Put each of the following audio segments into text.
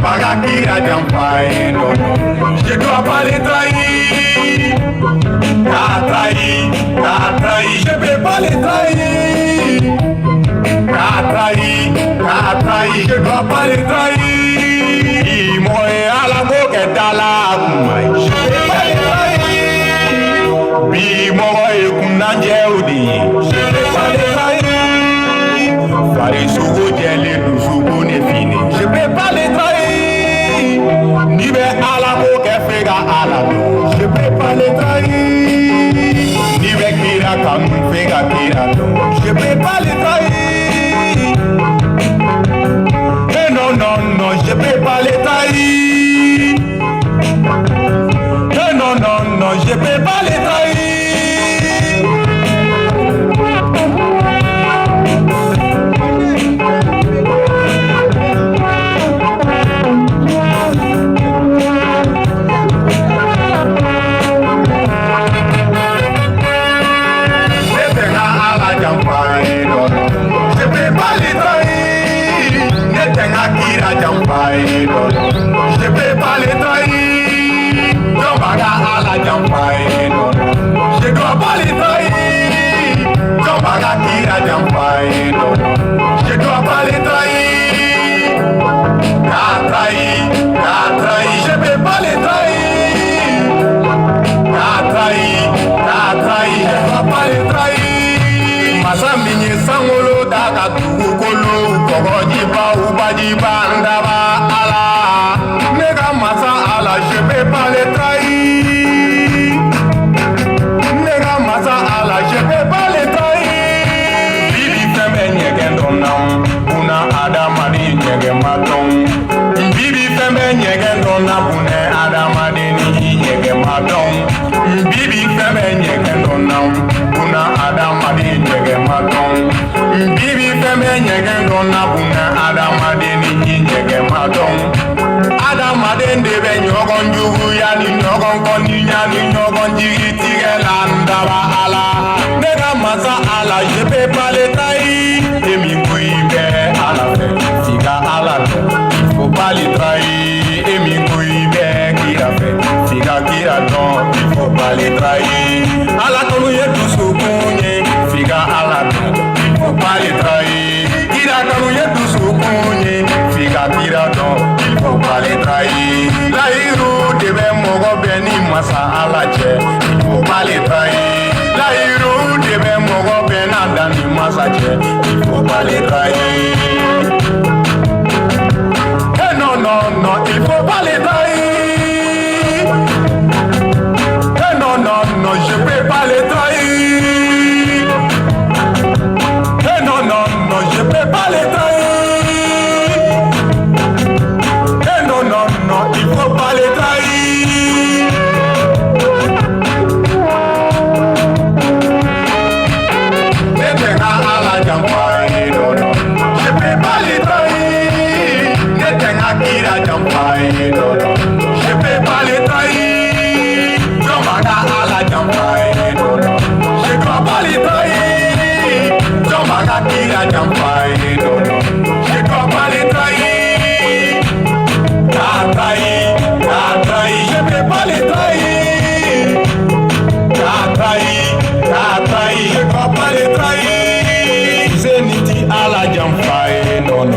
Kira Jampai, non, je dois pas les trahir. T'as trahi, je vais pas les trahir. T'as trahi, je dois pas les trahir. Moi à la boca d'Ala, je vais pas les trahir. Bi moi et Kunanjeudi, je vais pas les trahir. Fari Sougo Djeli, Sougo n'est fini, je vais pas les trahir. Ni be ala mo ke fega ala do, je peux pas les trahir. Ni be kira kam fega kira do, je peux pas les trahir. Et non, je peux pas les trahir. Et non, je peux pas les trahir. Je peux pas les trahir. Tombaga à la Jampai, non. Je dois pas les trahir. Tombaga Kira Jampai, non. Je dois pas les trahir. T'as trahi, je peux pas les trahir. T'as trahi, je dois pas les trahir. Masamini Sangolo Daga Tukolo, Kogojiba Ubajiba Ndaba Ala. Nega Masa Ala, je peux pas les trahir. Nega Masa Ala, je peux pas les trahir. Bibi Fembe Nyegendonam, Una Adamadi Nyegematon. Bibi Fembe Nyegendonam, Una Adamadi Nyegematon. Bibi Fembe Nyegendonam, Una Adamadi Nyegematon. Bibi Fembe Nyegendonam, Una Adamadi Nyegematon. Adamaden de be nyogon jugu ya ni nyogon koni nya ni nyogon jigi tige landaba ala. Nega masa ala, je peux pas les trahir. Emi kuibe ala fe, figa ala fe, faut pas les trahir. Emi kuibe kira fe, figa kira don, il faut pas les trahir. Ala konu ye tusu kunye, figa ala don, il faut pas les trahir. Kira konu ye tusu kunye, figa kira don, il faut pas les trahir. La hiru debe mogo beni masa ala che, il faut pas les trahir. La hiru debe mogo bena dani masa che, il faut pas les trahir. Eh non, il faut pas les trahir. Eh non, je peux pas les trahir. Eh non, je peux pas les trahir. Il faut pas les trahir. N'éteins à la Jampai, non. Je peux pas les trahir. N'éteins à Kira Jampai, non. Je peux pas les trahir. Tombaga à la Jampai, non. Je dois pas les trahir. Tombaga Kira Jampai, non. Je dois pas les trahir. T'as trahi, je peux pas les trahir. T'as trahi, je peux pas les trahir. Zeniti à la Jampai, non.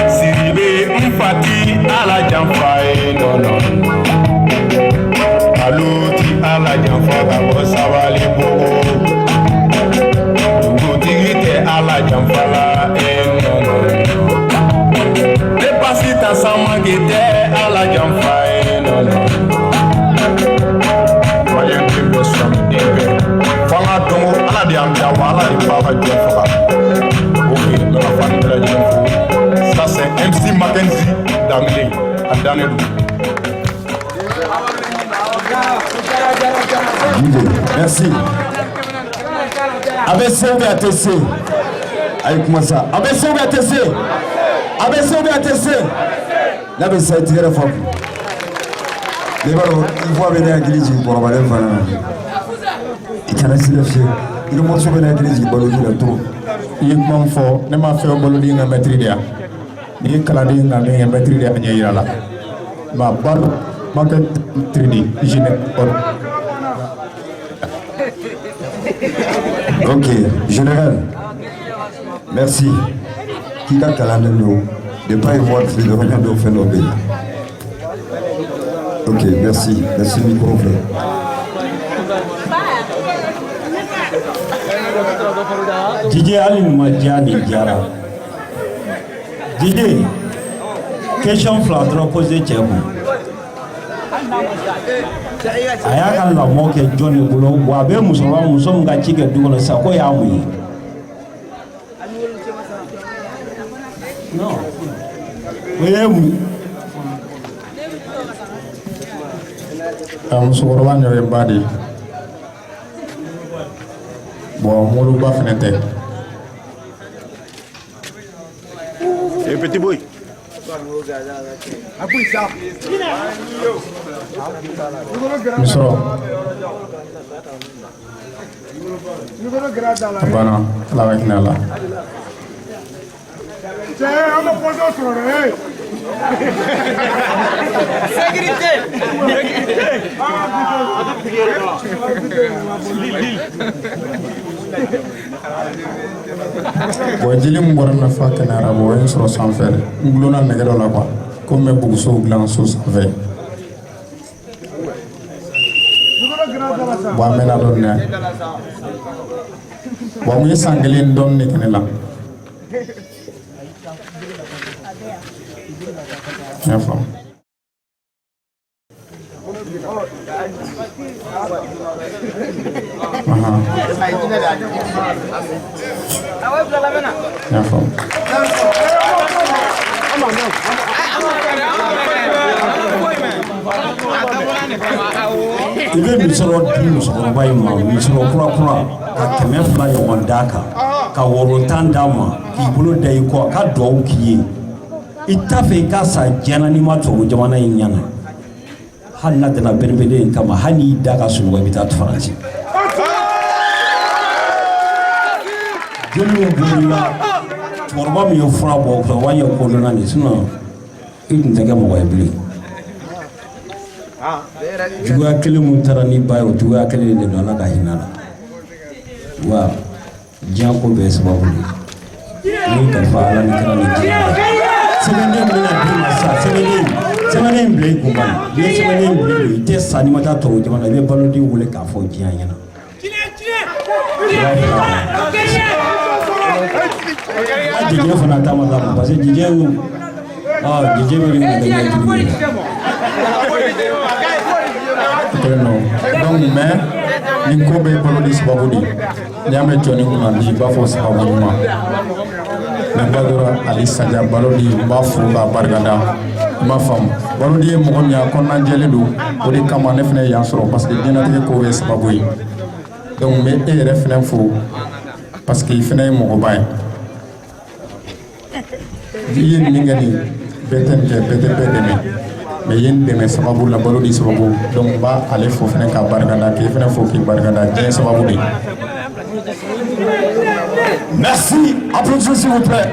Siribe Mfati à la Jampai, non. Alouti à la Jampai, Gabo Savali Bogo. Doudigite à la Jampai, non. Pasita samangete ala Jampai, non. Moyen de besoin d'ebe. Fanga dongo ala diamja wala di baba jofa. Ok, la famille de la Jamfou. Ça c'est MC Mackenzie Damile Andanelu. Merci. ABC ou BATC? Avec moi ça. ABC ou BATC? ABC ou BATC? Là, mais ça a été très fort. Les ballons, il faut venir à l'église pour avoir un fan. Il y a un silencieux. Il faut venir à l'église pour avoir un tour. Il est fort. Il m'a fait un ballon de maîtrise. ni kalanden na ne maîtrise de anya yira la ma bar market training jeunesse. Ok, général, merci. Qui a calendé nous de ne pas y voir de venir de faire nos pays. Ok, merci. Merci, micro. Djidé Aline Madjani Diara. Djidé, question flatteur posée Tchèbou. Ayaka la moque Johnny Boulot, Wabe Mousson, Mousson Gachik et Dougon Sakoyamoui. Non. Oui, musokɔrɔba ɲɔ ye ba de bon moluba fɛnɛ tɛ petit boy misɔrɔ a banna ala ka hinɛ a la Sécurité. bon jeli min bɔra nafa kɛnɛyara bon o ye n sɔrɔ sanfɛ dɛ n gulonna nɛgɛ dɔ la quoi ko n bɛ bugusow dilan so sanfɛ bon a mɛnna dɔɔni dɛ bon n ye san kelen dɔɔni de kɛ ne la n y'a faamu n y'a faamu I bɛ misɔrɔ di musokɔrɔba in ma misɔrɔ kura ka 200 ɲɔgɔn d'a kan ka worotan d'a ma k'i bolo da i kɔ ka dugawu k'i ye i t'a fɛ i ka sa diɲɛna n'i ma tubabu jamana in ɲɛna hali n'a tɛna belebele in kama hali n'i da ka sunɔgɔ i bɛ taa Faransi joli min bolila cɛkɔrɔba min ye fura bɔ cɛkɔrɔba ye kodɔnna de sinon i tun tɛ kɛ mɔgɔ ye bilen juguya kelen mun taara ni ba ye o juguya kelen de don Ala ka hinɛ la wa diɲɛ ko bɛɛ sababu de ni kalifa Ala ni kira ni diɲɛ sɛbɛnden min bɛna d'i ma sa sɛbɛnden in bila i kun bani n'i ye sɛbɛnden in bila i tɛ sa n'i ma taa tubabu jamana i bɛ baloden wele k'a fɔ diɲɛ ɲɛna Djinè fana ta ma d'a ma parce que Djinè bɛ nin de kɛ jugu ye donc mais ni ko bɛ balo ni sababu de n'i y'a mɛn jɔnni kunna di i b'a fɔ sababu ɲuman ne ba dɔrɔn ali saja balo di n b'a fo k'a barikada i m'a faamu balo di ye mɔgɔ min ye a kɔnɔna jɛlen don o de kama ne fana y'an sɔrɔ parce que diɲɛlatigɛ ko bɛ sababu ye donc n bɛ e yɛrɛ fana fo parce que i fana ye mɔgɔba ye i ye nin kɛ nin bɛɛ tɛ nin kɛ bɛɛ tɛ bɛɛ dɛmɛ mais i ye nin dɛmɛ sababu la balo di sababu donc n b'a ale fo fana k'a barikada k'e fana fo k'i barikada diɲɛ sababu de. Merci. Applaudissez s'il vous plaît.